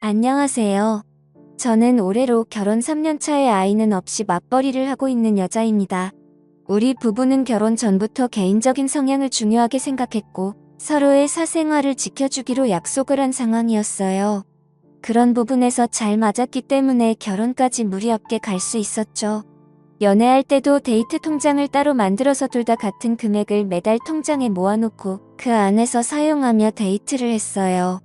안녕하세요. 저는 올해로 결혼 3년 차에 아이는 없이 맞벌이를 하고 있는 여자입니다. 우리 부부는 결혼 전부터 개인적인 성향을 중요하게 생각했고 서로의 사생활을 지켜주기로 약속을 한 상황이었어요. 그런 부분에서 잘 맞았기 때문에 결혼까지 무리 없게 갈 수 있었죠. 연애할 때도 데이트 통장을 따로 만들어서 둘 다 같은 금액을 매달 통장에 모아놓고 그 안에서 사용하며 데이트를 했어요.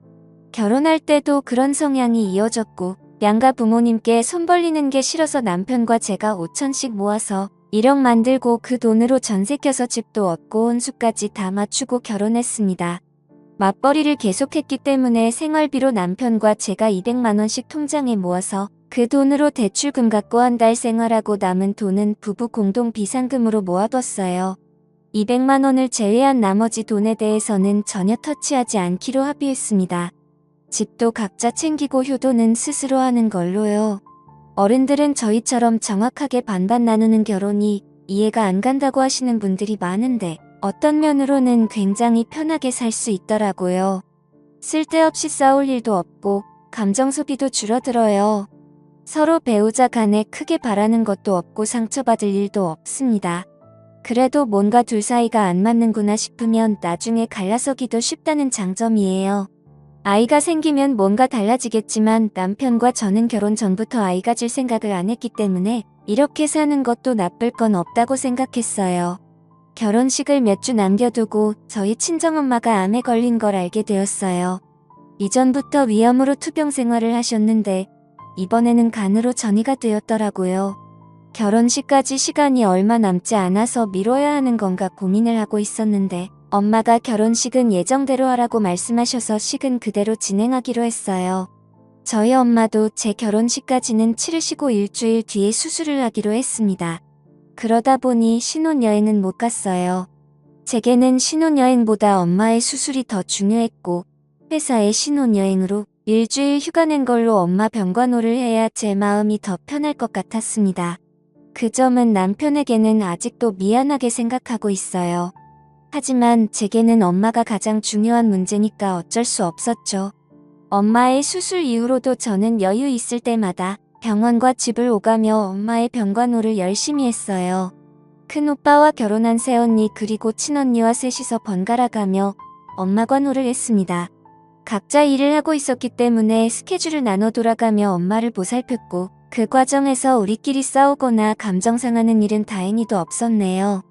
결혼할 때도 그런 성향이 이어졌고 양가 부모님께 손 벌리는 게 싫어서 남편과 제가 5천씩 모아서 1억 만들고 그 돈으로 전세 껴서 집도 얻고 혼수까지 다 맞추고 결혼했습니다. 맞벌이를 계속했기 때문에 생활비로 남편과 제가 200만 원씩 통장에 모아서 그 돈으로 대출금 갚고 한 달 생활하고 남은 돈은 부부 공동 비상금으로 모아뒀어요. 200만 원을 제외한 나머지 돈에 대해서는 전혀 터치하지 않기로 합의했습니다. 집도 각자 챙기고 효도는 스스로 하는 걸로요. 어른들은 저희처럼 정확하게 반반 나누는 결혼이 이해가 안 간다고 하시는 분들이 많은데 어떤 면으로는 굉장히 편하게 살 수 있더라고요. 쓸데없이 싸울 일도 없고 감정 소비도 줄어들어요. 서로 배우자 간에 크게 바라는 것도 없고 상처받을 일도 없습니다. 그래도 뭔가 둘 사이가 안 맞는구나 싶으면 나중에 갈라서기도 쉽다는 장점이에요. 아이가 생기면 뭔가 달라지겠지만 남편과 저는 결혼 전부터 아이 가질 생각을 안 했기 때문에 이렇게 사는 것도 나쁠 건 없다고 생각했어요. 결혼식을 몇 주 남겨두고 저희 친정엄마가 암에 걸린 걸 알게 되었어요. 이전부터 위암으로 투병 생활을 하셨는데 이번에는 간으로 전이가 되었더라고요. 결혼식까지 시간이 얼마 남지 않아서 미뤄야 하는 건가 고민을 하고 있었는데 엄마가 결혼식은 예정대로 하라고 말씀하셔서 식은 그대로 진행하기로 했어요. 저희 엄마도 제 결혼식까지는 치르시고 일주일 뒤에 수술을 하기로 했습니다. 그러다 보니 신혼여행은 못 갔어요. 제게는 신혼여행보다 엄마의 수술이 더 중요했고 회사의 신혼여행으로 일주일 휴가 낸 걸로 엄마 병관호를 해야 제 마음이 더 편할 것 같았습니다. 그 점은 남편에게는 아직도 미안하게 생각하고 있어요. 하지만 제게는 엄마가 가장 중요한 문제니까 어쩔 수 없었죠. 엄마의 수술 이후로도 저는 여유 있을 때마다 병원과 집을 오가며 엄마의 병관호를 열심히 했어요. 큰오빠와 결혼한 새언니 그리고 친언니와 셋이서 번갈아 가며 엄마 관호를 했습니다. 각자 일을 하고 있었기 때문에 스케줄을 나눠 돌아가며 엄마를 보살폈고 그 과정에서 우리끼리 싸우거나 감정 상하는 일은 다행히도 없었네요.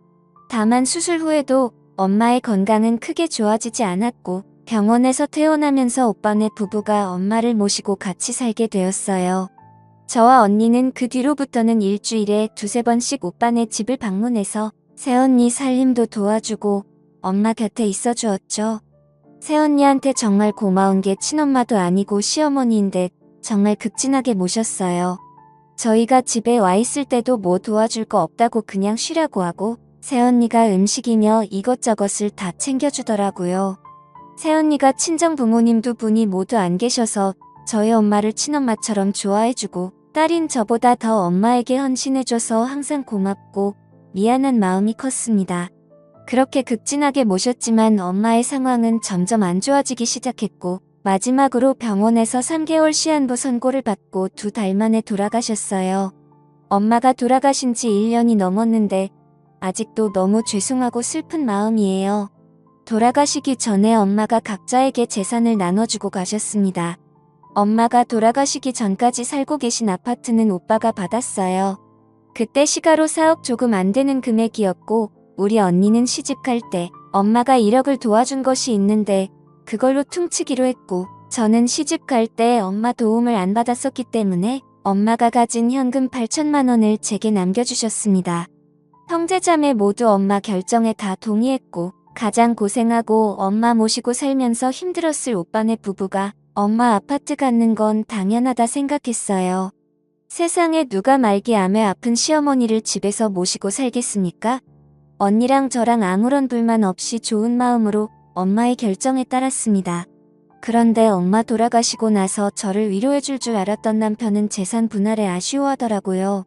다만 수술 후에도 엄마의 건강은 크게 좋아지지 않았고 병원에서 퇴원하면서 오빠네 부부가 엄마를 모시고 같이 살게 되었어요. 저와 언니는 그 뒤로부터는 일주일에 두세 번씩 오빠네 집을 방문해서 새언니 살림도 도와주고 엄마 곁에 있어 주었죠. 새언니한테 정말 고마운 게 친엄마도 아니고 시어머니인데 정말 극진하게 모셨어요. 저희가 집에 와 있을 때도 뭐 도와줄 거 없다고 그냥 쉬라고 하고 새언니가 음식이며 이것저것을 다 챙겨주더라고요. 새언니가 친정 부모님 두 분이 모두 안 계셔서 저희 엄마를 친엄마처럼 좋아해주고 딸인 저보다 더 엄마에게 헌신해줘서 항상 고맙고 미안한 마음이 컸습니다. 그렇게 극진하게 모셨지만 엄마의 상황은 점점 안 좋아지기 시작했고 마지막으로 병원에서 3개월 시한부 선고를 받고 2달 만에 돌아가셨어요. 엄마가 돌아가신 지 1년이 넘었는데 아직도 너무 죄송하고 슬픈 마음이에요. 돌아가시기 전에 엄마가 각자에게 재산을 나눠주고 가셨습니다. 엄마가 돌아가시기 전까지 살고 계신 아파트는 오빠가 받았어요. 그때 시가로 4억 조금 안 되는 금액이었고 우리 언니는 시집갈 때 엄마가 1억을 도와준 것이 있는데 그걸로 퉁치기로 했고 저는 시집갈 때 엄마 도움을 안 받았었기 때문에 엄마가 가진 현금 8천만 원을 제게 남겨주셨습니다. 형제자매 모두 엄마 결정에 다 동의했고 가장 고생하고 엄마 모시고 살면서 힘들었을 오빠네 부부가 엄마 아파트 갖는 건 당연하다 생각했어요. 세상에 누가 말기암에 아픈 시어머니를 집에서 모시고 살겠습니까? 언니랑 저랑 아무런 불만 없이 좋은 마음으로 엄마의 결정에 따랐습니다. 그런데 엄마 돌아가시고 나서 저를 위로해줄 줄 알았던 남편은 재산 분할에 아쉬워하더라고요.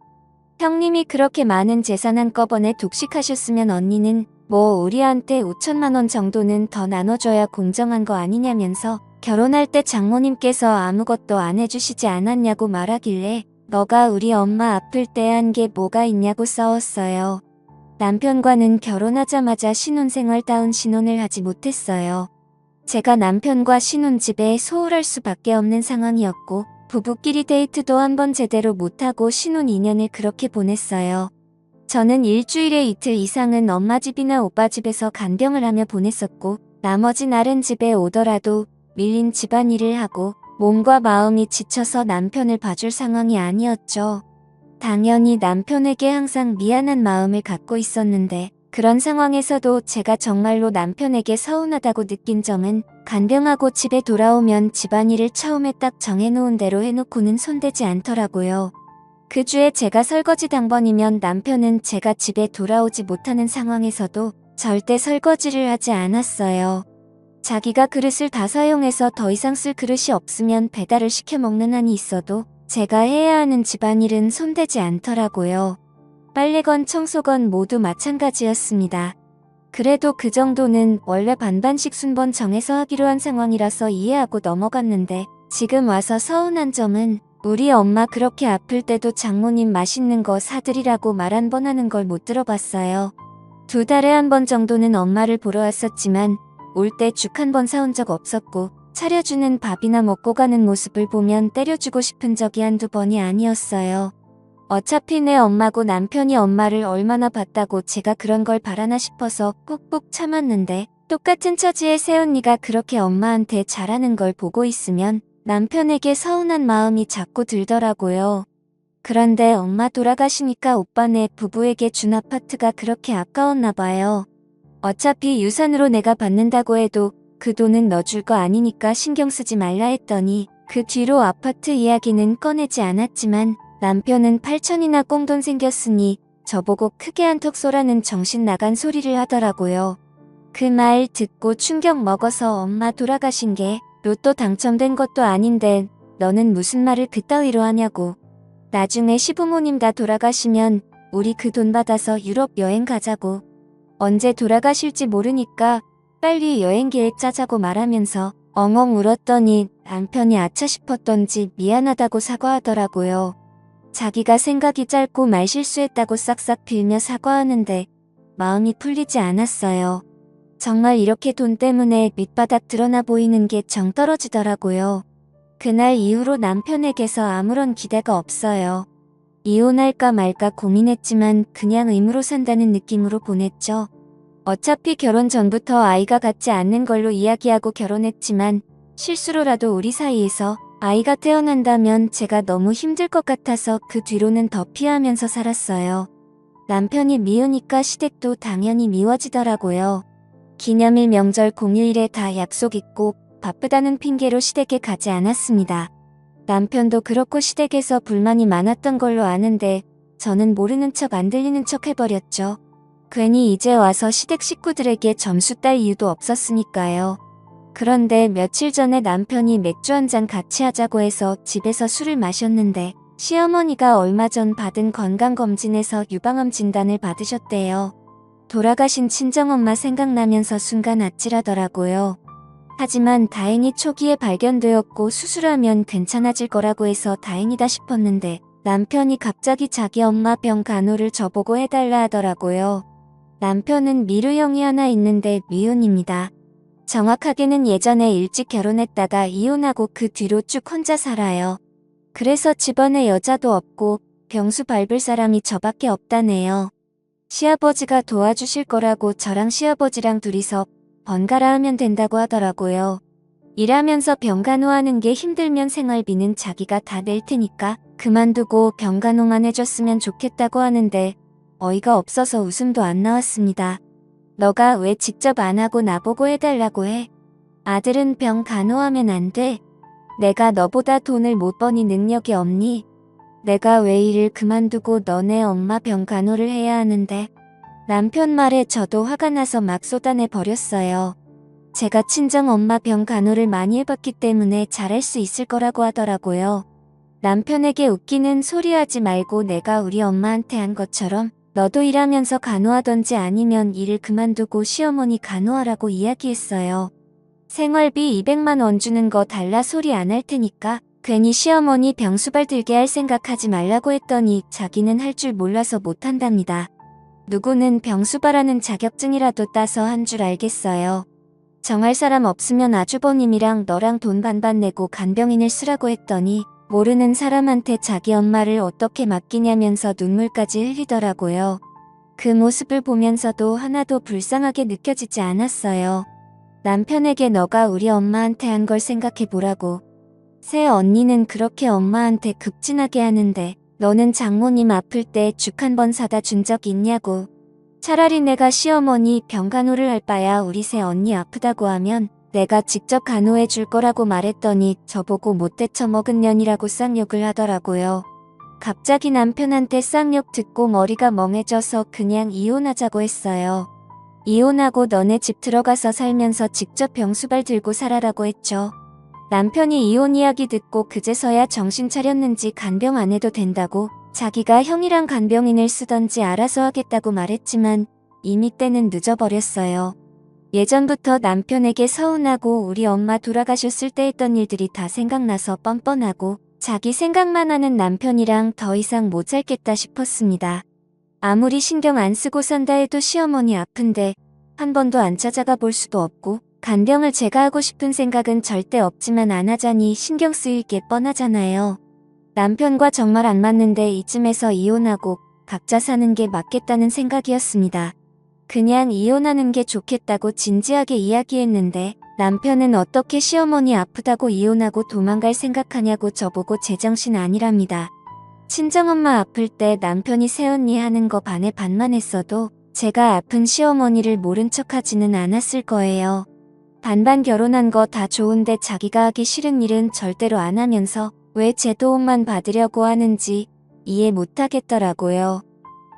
형님이 그렇게 많은 재산 한꺼번에 독식하셨으면 언니는 뭐 우리한테 5천만 원 정도는 더 나눠줘야 공정한 거 아니냐면서 결혼할 때 장모님께서 아무것도 안 해주시지 않았냐고 말하길래 너가 우리 엄마 아플 때 한 게 뭐가 있냐고 싸웠어요. 남편과는 결혼하자마자 신혼생활다운 신혼을 하지 못했어요. 제가 남편과 신혼집에 소홀할 수밖에 없는 상황이었고 부부끼리 데이트도 한번 제대로 못하고 신혼 2년을 그렇게 보냈어요. 저는 일주일에 이틀 이상은 엄마 집이나 오빠 집에서 간병을 하며 보냈었고 나머지 날은 집에 오더라도 밀린 집안일을 하고 몸과 마음이 지쳐서 남편을 봐줄 상황이 아니었죠. 당연히 남편에게 항상 미안한 마음을 갖고 있었는데 그런 상황에서도 제가 정말로 남편에게 서운하다고 느낀 점은 간병하고 집에 돌아오면 집안일을 처음에 딱 정해놓은 대로 해놓고는 손대지 않더라고요. 그 주에 제가 설거지 당번이면 남편은 제가 집에 돌아오지 못하는 상황에서도 절대 설거지를 하지 않았어요. 자기가 그릇을 다 사용해서 더 이상 쓸 그릇이 없으면 배달을 시켜 먹는 한이 있어도 제가 해야 하는 집안일은 손대지 않더라고요. 빨래건 청소건 모두 마찬가지였습니다. 그래도 그 정도는 원래 반반씩 순번 정해서 하기로 한 상황이라서 이해하고 넘어갔는데 지금 와서 서운한 점은 우리 엄마 그렇게 아플 때도 장모님 맛있는 거 사드리라고 말 한 번 하는 걸 못 들어봤어요. 2달에 한 번 정도는 엄마를 보러 왔었지만 올 때 죽 한 번 사온 적 없었고 차려주는 밥이나 먹고 가는 모습을 보면 때려주고 싶은 적이 한두 번이 아니었어요. 어차피 내 엄마고 남편이 엄마를 얼마나 봤다고 제가 그런 걸 바라나 싶어서 꾹꾹 참았는데 똑같은 처지의 새언니가 그렇게 엄마한테 잘하는 걸 보고 있으면 남편에게 서운한 마음이 자꾸 들더라고요. 그런데 엄마 돌아가시니까 오빠네 부부에게 준 아파트가 그렇게 아까웠나 봐요. 어차피 유산으로 내가 받는다고 해도 그 돈은 너 줄 거 아니니까 신경 쓰지 말라 했더니 그 뒤로 아파트 이야기는 꺼내지 않았지만 남편은 8천이나 꽁돈 생겼으니 저보고 크게 한턱 쏘라는 정신 나간 소리를 하더라고요. 그 말 듣고 충격 먹어서 엄마 돌아가신 게 로또 당첨된 것도 아닌데 너는 무슨 말을 그따위로 하냐고. 나중에 시부모님 다 돌아가시면 우리 그 돈 받아서 유럽 여행 가자고. 언제 돌아가실지 모르니까 빨리 여행 계획 짜자고 말하면서 엉엉 울었더니 남편이 아차 싶었던지 미안하다고 사과하더라고요. 자기가 생각이 짧고 말 실수했다고 싹싹 빌며 사과하는데 마음이 풀리지 않았어요. 정말 이렇게 돈 때문에 밑바닥 드러나 보이는 게 정 떨어지더라고요. 그날 이후로 남편에게서 아무런 기대가 없어요. 이혼할까 말까 고민했지만 그냥 의무로 산다는 느낌으로 보냈죠. 어차피 결혼 전부터 아이가 같지 않는 걸로 이야기하고 결혼했지만 실수로라도 우리 사이에서 아이가 태어난다면 제가 너무 힘들 것 같아서 그 뒤로는 더 피하면서 살았어요. 남편이 미우니까 시댁도 당연히 미워지더라고요. 기념일 명절 공휴일에 다 약속 있고 바쁘다는 핑계로 시댁에 가지 않았습니다. 남편도 그렇고 시댁에서 불만이 많았던 걸로 아는데 저는 모르는 척 안 들리는 척 해버렸죠. 괜히 이제 와서 시댁 식구들에게 점수 딸 이유도 없었으니까요. 그런데 며칠 전에 남편이 맥주 한 잔 같이 하자고 해서 집에서 술을 마셨는데 시어머니가 얼마 전 받은 건강검진에서 유방암 진단을 받으셨대요. 돌아가신 친정엄마 생각나면서 순간 아찔하더라고요. 하지만 다행히 초기에 발견되었고 수술하면 괜찮아질 거라고 해서 다행이다 싶었는데 남편이 갑자기 자기 엄마 병 간호를 저보고 해달라 하더라고요. 남편은 미르형이 하나 있는데 미혼입니다. 정확하게는 예전에 일찍 결혼했다가 이혼하고 그 뒤로 쭉 혼자 살아요. 그래서 집안에 여자도 없고 병수 밟을 사람이 저밖에 없다네요. 시아버지가 도와주실 거라고 저랑 시아버지랑 둘이서 번갈아 하면 된다고 하더라고요. 일하면서 병간호하는 게 힘들면 생활비는 자기가 다 낼 테니까 그만두고 병간호만 해줬으면 좋겠다고 하는데 어이가 없어서 웃음도 안 나왔습니다. 너가 왜 직접 안 하고 나보고 해달라고 해? 아들은 병 간호하면 안 돼? 내가 너보다 돈을 못 버니 능력이 없니? 내가 왜 일을 그만두고 너네 엄마 병 간호를 해야 하는데? 남편 말에 저도 화가 나서 막 쏟아내 버렸어요. 제가 친정 엄마 병 간호를 많이 해봤기 때문에 잘할 수 있을 거라고 하더라고요. 남편에게 웃기는 소리 하지 말고 내가 우리 엄마한테 한 것처럼 너도 일하면서 간호하던지 아니면 일을 그만두고 시어머니 간호하라고 이야기했어요. 생활비 200만 원 주는 거 달라 소리 안 할 테니까 괜히 시어머니 병수발 들게 할 생각하지 말라고 했더니 자기는 할 줄 몰라서 못한답니다. 누구는 병수발하는 자격증이라도 따서 한 줄 알겠어요. 정할 사람 없으면 아주버님이랑 너랑 돈 반반 내고 간병인을 쓰라고 했더니 모르는 사람한테 자기 엄마를 어떻게 맡기냐면서 눈물까지 흘리더라고요. 그 모습을 보면서도 하나도 불쌍하게 느껴지지 않았어요. 남편에게 너가 우리 엄마한테 한 걸 생각해 보라고. 새 언니는 그렇게 엄마한테 급진하게 하는데 너는 장모님 아플 때 죽 한 번 사다 준 적 있냐고. 차라리 내가 시어머니 병간호를 할 바야 우리 새 언니 아프다고 하면 내가 직접 간호해 줄 거라고 말했더니 저보고 못돼 처먹은 년이라고 쌍욕을 하더라고요. 갑자기 남편한테 쌍욕 듣고 머리가 멍해져서 그냥 이혼하자고 했어요. 이혼하고 너네 집 들어가서 살면서 직접 병수발 들고 살아라고 했죠. 남편이 이혼 이야기 듣고 그제서야 정신 차렸는지 간병 안 해도 된다고 자기가 형이랑 간병인을 쓰던지 알아서 하겠다고 말했지만 이미 때는 늦어버렸어요. 예전부터 남편에게 서운하고 우리 엄마 돌아가셨을 때 했던 일들이 다 생각나서 뻔뻔하고 자기 생각만 하는 남편이랑 더 이상 못 살겠다 싶었습니다. 아무리 신경 안 쓰고 산다 해도 시어머니 아픈데 한 번도 안 찾아가 볼 수도 없고 간병을 제가 하고 싶은 생각은 절대 없지만 안 하자니 신경 쓰일 게 뻔하잖아요. 남편과 정말 안 맞는데 이쯤에서 이혼하고 각자 사는 게 맞겠다는 생각이었습니다. 그냥 이혼하는 게 좋겠다고 진지하게 이야기했는데 남편은 어떻게 시어머니 아프다고 이혼하고 도망갈 생각하냐고 저보고 제정신 아니랍니다. 친정엄마 아플 때 남편이 새언니 하는 거 반에 반만 했어도 제가 아픈 시어머니를 모른 척하지는 않았을 거예요. 반반 결혼한 거 다 좋은데 자기가 하기 싫은 일은 절대로 안 하면서 왜 제 도움만 받으려고 하는지 이해 못하겠더라고요.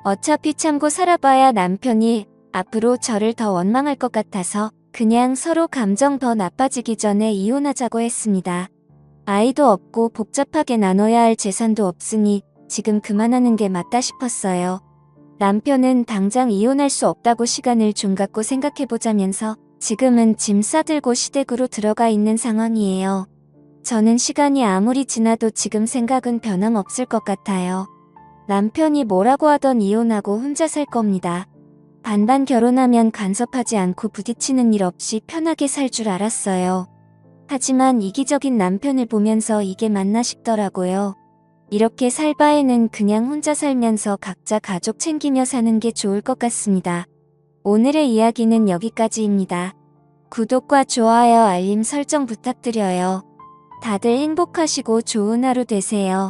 어차피 참고 살아봐야 남편이 앞으로 저를 더 원망할 것 같아서 그냥 서로 감정 더 나빠지기 전에 이혼하자고 했습니다. 아이도 없고 복잡하게 나눠야 할 재산도 없으니 지금 그만하는 게 맞다 싶었어요. 남편은 당장 이혼할 수 없다고 시간을 좀 갖고 생각해보자면서 지금은 짐 싸들고 시댁으로 들어가 있는 상황이에요. 저는 시간이 아무리 지나도 지금 생각은 변함없을 것 같아요. 남편이 뭐라고 하던 이혼하고 혼자 살 겁니다. 반반 결혼하면 간섭하지 않고 부딪히는 일 없이 편하게 살 줄 알았어요. 하지만 이기적인 남편을 보면서 이게 맞나 싶더라고요. 이렇게 살 바에는 그냥 혼자 살면서 각자 가족 챙기며 사는 게 좋을 것 같습니다. 오늘의 이야기는 여기까지입니다. 구독과 좋아요, 알림 설정 부탁드려요. 다들 행복하시고 좋은 하루 되세요.